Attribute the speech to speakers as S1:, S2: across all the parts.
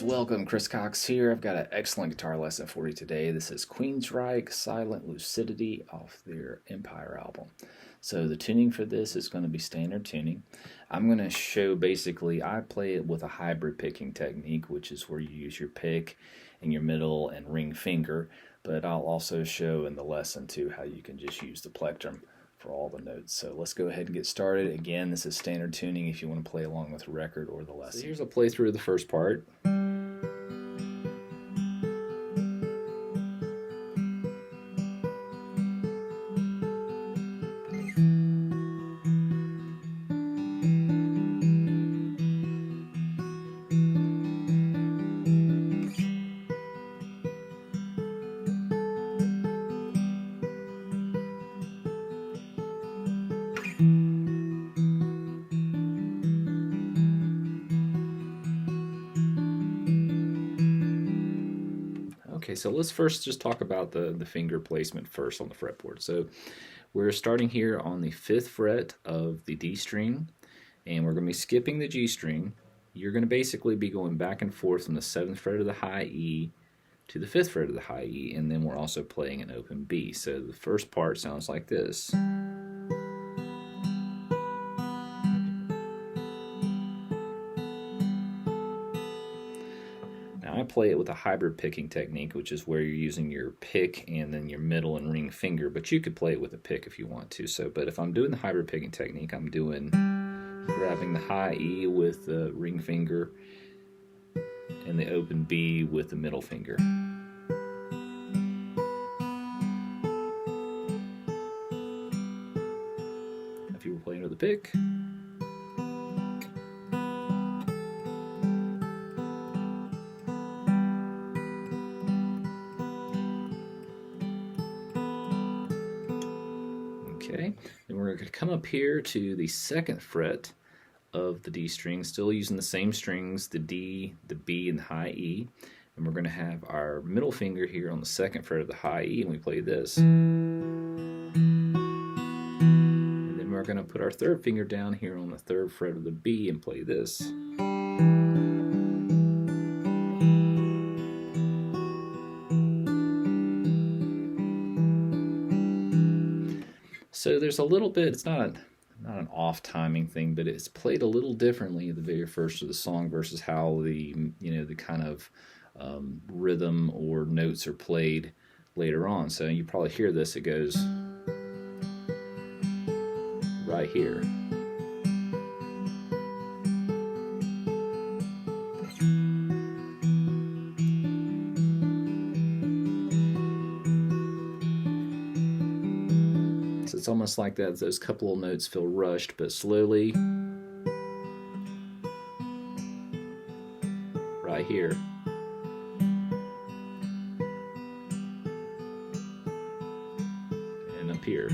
S1: guys, welcome. Chris Cox here. I've got an excellent guitar lesson for you today. This is Queensryche Silent Lucidity off their Empire album. So the tuning for this is going to be standard tuning. I'm going to show basically, I play it with a hybrid picking technique, which is where you use your pick and your middle and ring finger, but I'll also show in the lesson too how you can just use the plectrum for all the notes. So let's go ahead and get started. Again, this is standard tuning if you want to play along with the record or the lesson. So here's a playthrough of the first part. Okay, so let's first just talk about the finger placement first on the fretboard. So we're starting here on the 5th fret of the D string, and we're going to be skipping the G string. You're going to basically be going back and forth from the 7th fret of the high E to the 5th fret of the high E, and then we're also playing an open B. So the first part sounds like this. I play it with a hybrid picking technique, which is where you're using your pick and then your middle and ring finger, but you could play it with a pick if you want to. So, but if I'm doing the hybrid picking technique, I'm doing grabbing the high E with the ring finger and the open B with the middle finger. If you were playing with a pick. Okay, then we're going to come up here to the 2nd fret of the D string, still using the same strings, the D, the B, and the high E. And we're going to have our middle finger here on the 2nd fret of the high E, and we play this. And then we're going to put our 3rd finger down here on the 3rd fret of the B and play this. So there's a little bit, it's not an off timing thing, but it's played a little differently at the very first of the song versus how the kind of rhythm or notes are played later on. So you probably hear this, it goes right here. It's almost like that those couple of notes feel rushed, but slowly right here. And up here.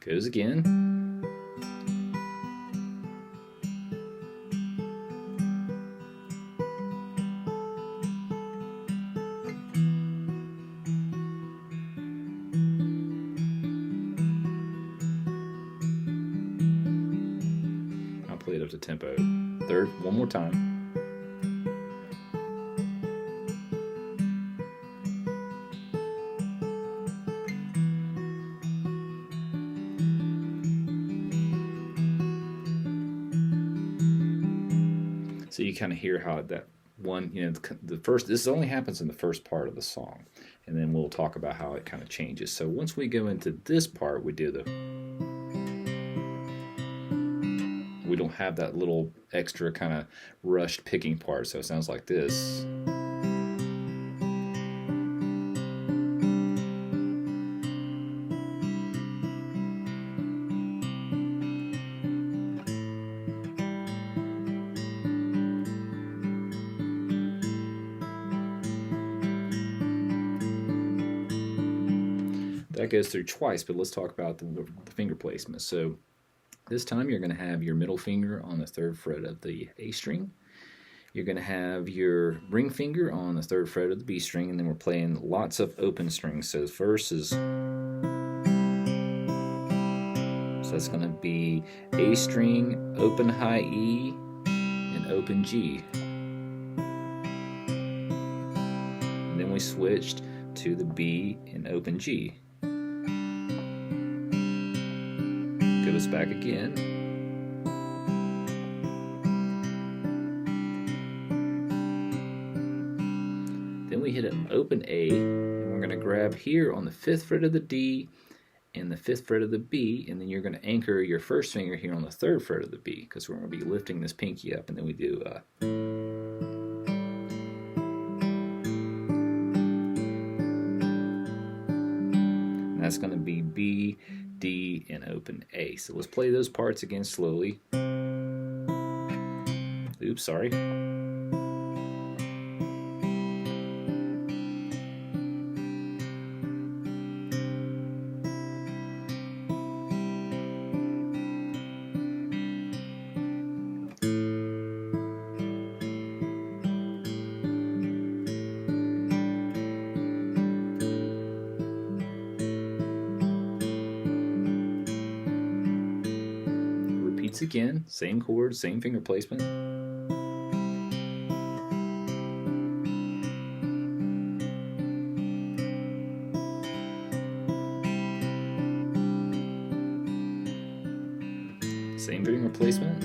S1: Goes again. Play it up to tempo. Third, one more time. So you kind of hear how that one, the first, this only happens in the first part of the song, and then we'll talk about how it kind of changes. So once we go into this part, we do we don't have that little extra kind of rushed picking part, so it sounds like this. That goes through twice, but let's talk about the finger placement. So this time you're going to have your middle finger on the 3rd fret of the A string. you're going to have your ring finger on the 3rd fret of the B string, and then we're playing lots of open strings. So the first is, so that's going to be A string, open high E, and open G. And then we switched to the B and open G. Goes back again. Then we hit an open A, and we're going to grab here on the 5th fret of the D and the 5th fret of the B, and then you're going to anchor your first finger here on the 3rd fret of the B, because we're going to be lifting this pinky up, and then we do and that's going to be B, D, and open A. So let's play those parts again slowly. Oops, sorry. Again, same chord, same finger placement. Same finger placement.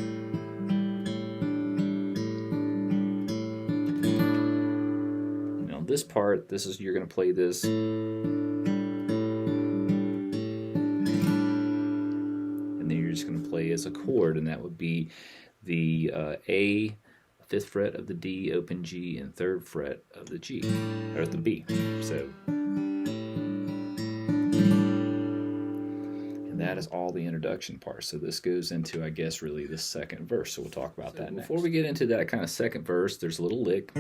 S1: Now this part, you're going to play this. Play as a chord, and that would be the A, 5th fret of the D, open G, and 3rd fret of the G, or the B. So, and that is all the introduction part. So this goes into, I guess, really the 2nd verse. So we'll talk about that next. Before we get into that kind of 2nd verse, there's a little lick.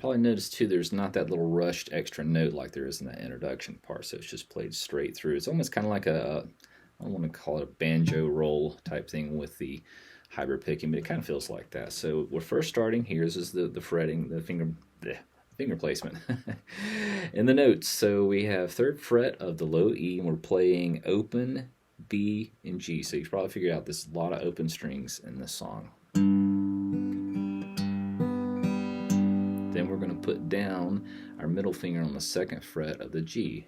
S1: Probably notice too, there's not that little rushed extra note like there is in that introduction part, so it's just played straight through. It's almost kind of like I don't want to call it a banjo roll type thing with the hybrid picking, but it kind of feels like that. So we're first starting here. This is the fretting, the finger placement, and the notes. So we have 3rd fret of the low E, and we're playing open B and G. So you probably figured out there's a lot of open strings in this song. Then we're going to put down our middle finger on the 2nd fret of the G.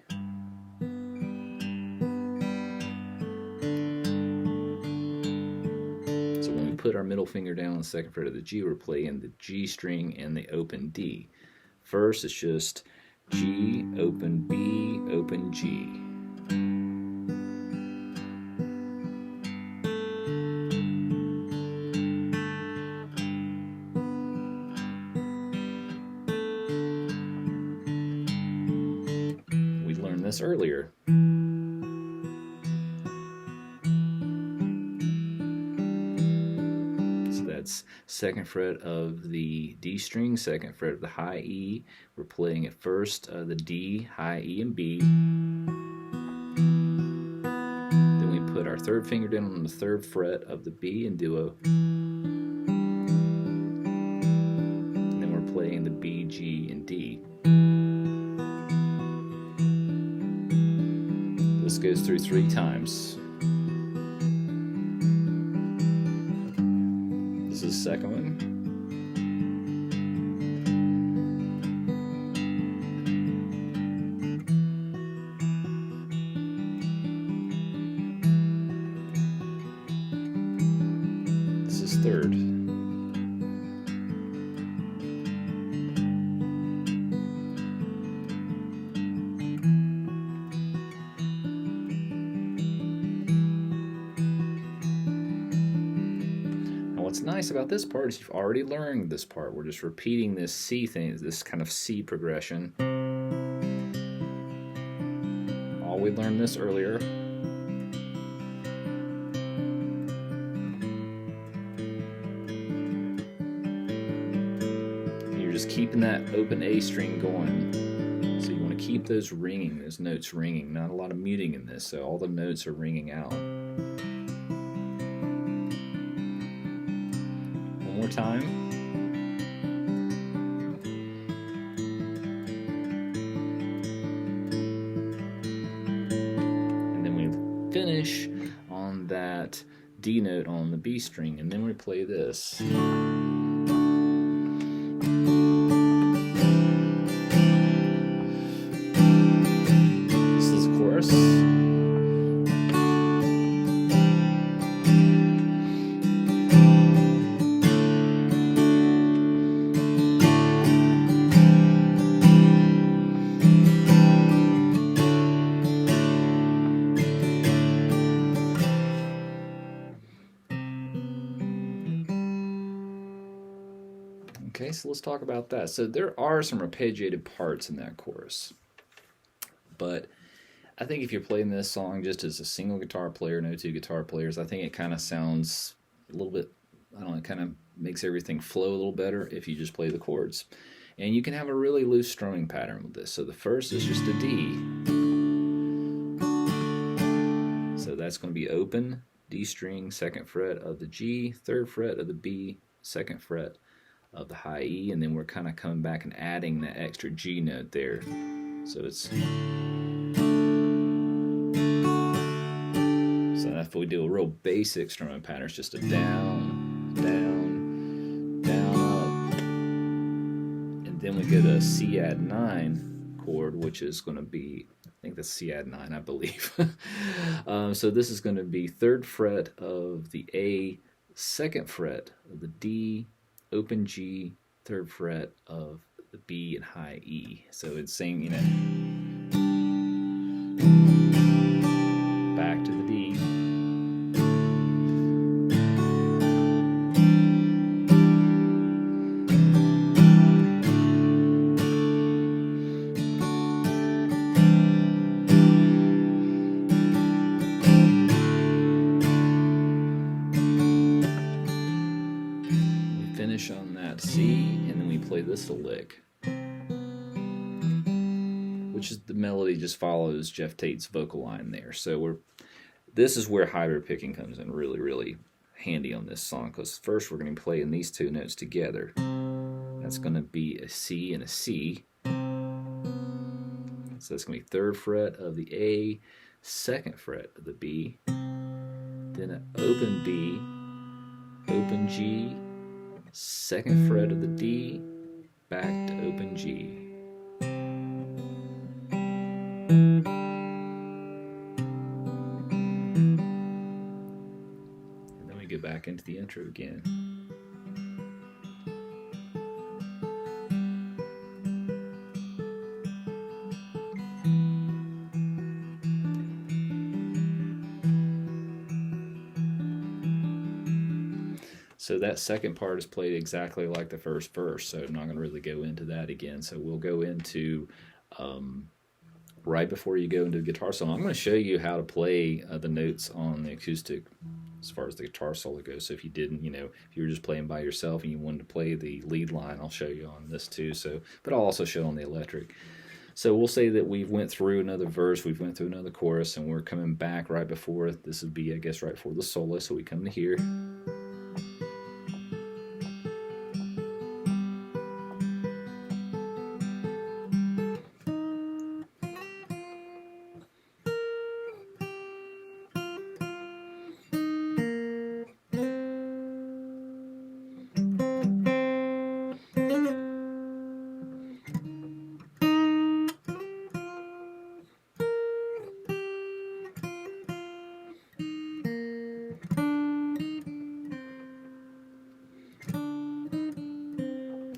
S1: So when we put our middle finger down on the 2nd fret of the G, we're playing the G string and the open D. First, it's just G, open B, open G. This earlier. So that's 2nd fret of the D string, 2nd fret of the high E. We're playing at first the D, high E, and B. Then we put our 3rd finger down on the 3rd fret of the B and do a. And then we're playing the B, G, and D. This goes through 3 times. This is the 2nd one. This is 3rd. What's nice about this part is you've already learned this part. We're just repeating this C thing, this kind of C progression. We learned this earlier. keeping that open A string going. So you want to keep those ringing, those notes ringing. Not a lot of muting in this, so all the notes are ringing out. One more time. And then we finish on that D note on the B string, and then we play this. Okay, so let's talk about that. So there are some arpeggiated parts in that chorus, but I think if you're playing this song just as a single guitar player, no two guitar players, I think it kind of sounds a little bit, I don't know, it kind of makes everything flow a little better if you just play the chords. And you can have a really loose strumming pattern with this. So the first is just a D. So that's going to be open, D string, 2nd fret of the G, 3rd fret of the B, 2nd fret of the high E, and then we're kind of coming back and adding that extra G note there. So it's, so if we do a real basic strumming pattern, it's just a down, down, down, up, and then we go to a C add 9 chord, which is going to be, I think that's C add 9, I believe. So this is going to be 3rd fret of the A, 2nd fret of the D, open G, 3rd fret of the B and high E. So it's saying, you know, back to the D. On that C, and then we play this a lick, which is the melody just follows Geoff Tate's vocal line there. So this is where hybrid picking comes in really handy on this song, because first we're going to be playing these two notes together. That's going to be a C and a C. So that's going to be 3rd fret of the A, 2nd fret of the B, then an open B, open G, 2nd fret of the D, back to open G. And then we get back into the intro again. So that second part is played exactly like the first verse, so I'm not going to really go into that again. So we'll go into, right before you go into the guitar solo, I'm going to show you how to play the notes on the acoustic as far as the guitar solo goes. So if you didn't, you know, if you were just playing by yourself and you wanted to play the lead line, I'll show you on this too. So, but I'll also show on the electric. So we'll say that we've went through another verse, we've went through another chorus, and we're coming back right before, this would be, I guess, right before the solo. So we come to here.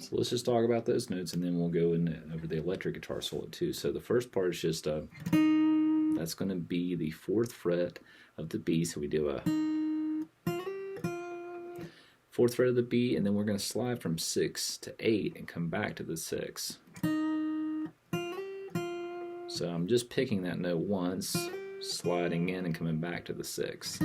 S1: So let's just talk about those notes, and then we'll go over the electric guitar solo too. So the first part is just that's going to be the 4th fret of the B. So we do a 4th fret of the B, and then we're going to slide from 6 to 8 and come back to the 6. So I'm just picking that note once, sliding in and coming back to the 6.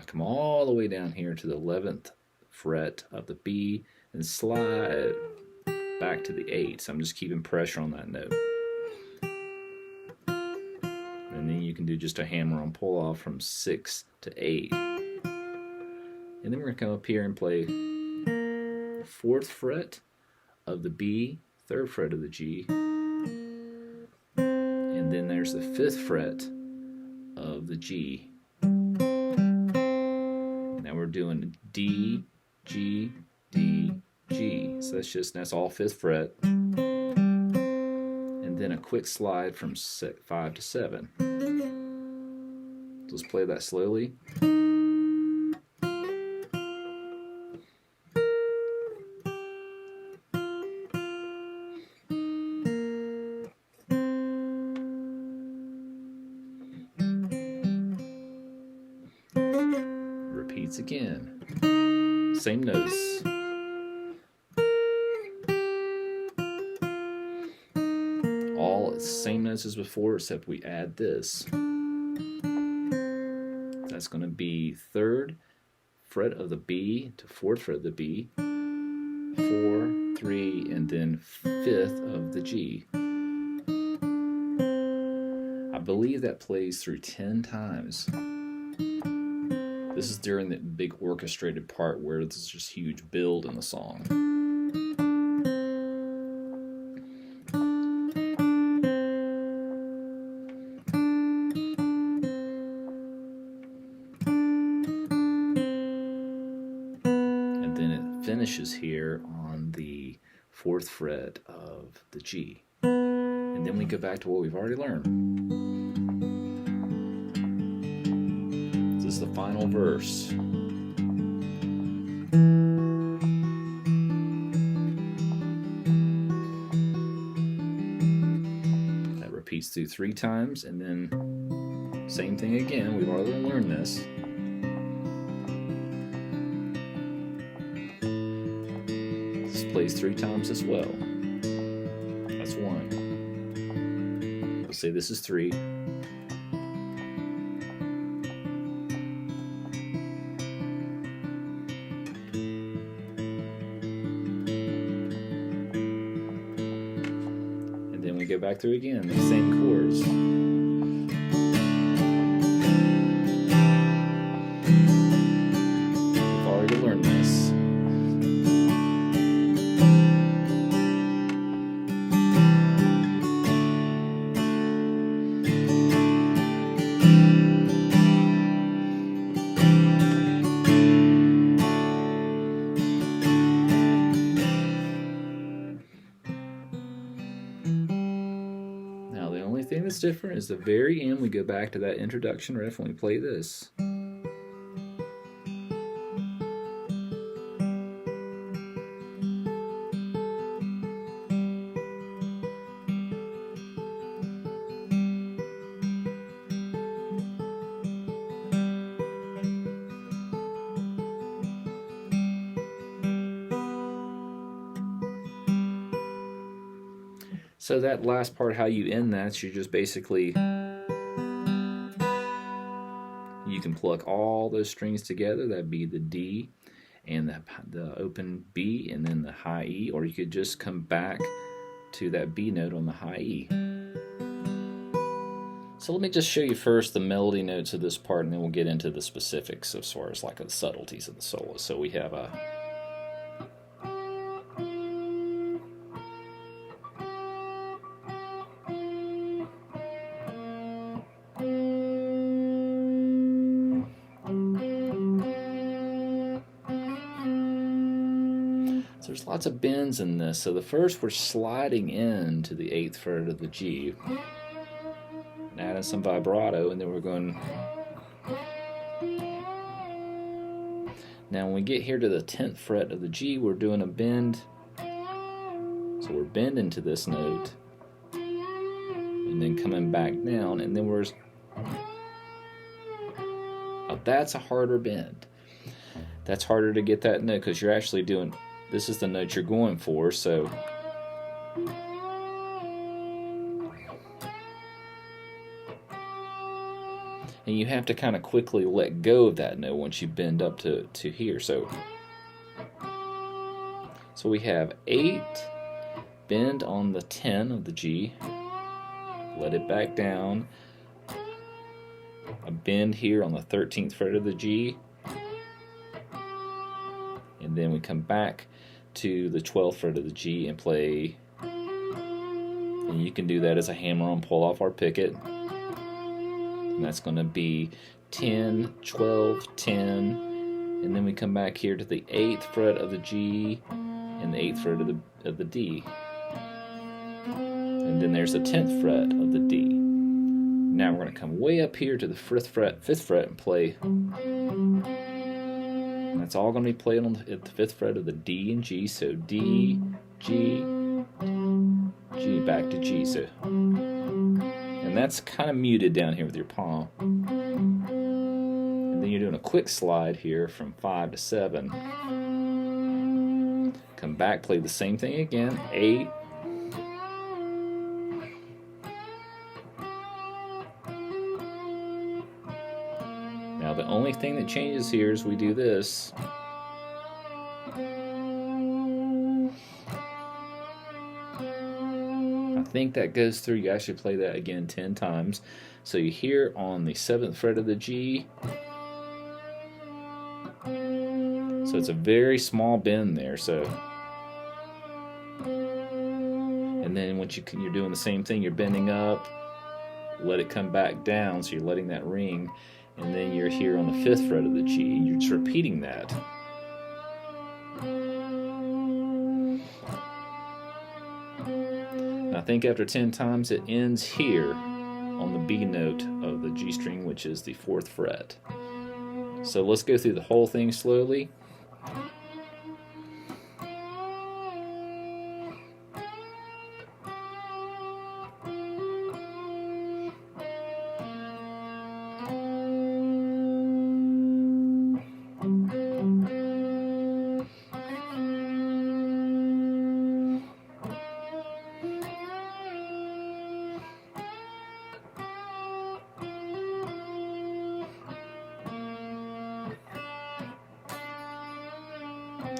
S1: Come all the way way down here to the 11th fret of the B and slide back to the 8. So I'm just keeping pressure on that note. And then you can do just a hammer-on pull-off from 6 to 8. And then we're going to come up here and play 4th fret of the B, 3rd fret of the G, and then there's the 5th fret of the G. Now we're doing D, G, D, G. So that's all 5th fret. And then a quick slide from 5 to 7. Let's play that slowly. Repeats again. Same notes. All same notes as before, except we add this. That's going to be 3rd fret of the B to 4th fret of the B, 4, 3, and then 5th of the G. I believe that plays through 10 times. This is during the big orchestrated part where there's just huge build in the song. And then it finishes here on the 4th fret of the G. And then we go back to what we've already learned. This is the final verse. That repeats through 3 times, and then same thing again. We've already learned this. This plays 3 times as well. That's 1. We'll say this is 3. Then we go back through again, the same chords. We've already learned this. The only thing that's different is the very end we go back to that introduction riff when we play this. So that last part, how you end that, you just basically, you can pluck all those strings together. That'd be the D and the open B and then the high E, or you could just come back to that B note on the high E. So let me just show you first the melody notes of this part, and then we'll get into the specifics as far as like the subtleties of the solo. So we have a there's lots of bends in this. So the first, we're sliding into the 8th fret of the G, and adding some vibrato, and then we're going. Now when we get here to the 10th fret of the G, we're doing a bend. So we're bending to this note, and then coming back down, and then we're. Now that's a harder bend. That's harder to get that note because you're actually doing. This is the note you're going for, so and you have to kind of quickly let go of that note once you bend up to here. So we have 8, bend on the 10 of the G, let it back down, a bend here on the 13th fret of the G, and then we come back to the 12th fret of the G and play, and you can do that as a hammer-on pull-off or picket, and that's going to be 10, 12, 10, and then we come back here to the 8th fret of the G and the 8th fret of the D, and then there's the 10th fret of the D. Now we're going to come way up here to the 5th fret and play. And that's all going to be played on at the 5th fret of the D and G. So D, G, G, back to G. So, and that's kind of muted down here with your palm. And then you're doing a quick slide here from 5 to 7. Come back, play the same thing again. 8. Now the only thing that changes here is we do this. I think that goes through, you actually play that again 10 times. So you hear on the 7th fret of the G. So it's a very small bend there. So, and then once you're doing the same thing, you're bending up, let it come back down, so you're letting that ring. And then you're here on the 5th fret of the G, and you're just repeating that. And I think after 10 times it ends here on the B note of the G string, which is the 4th fret. So let's go through the whole thing slowly.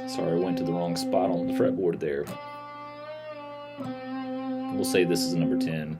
S1: Sorry, I went to the wrong spot on the fretboard there. We'll say this is number 10.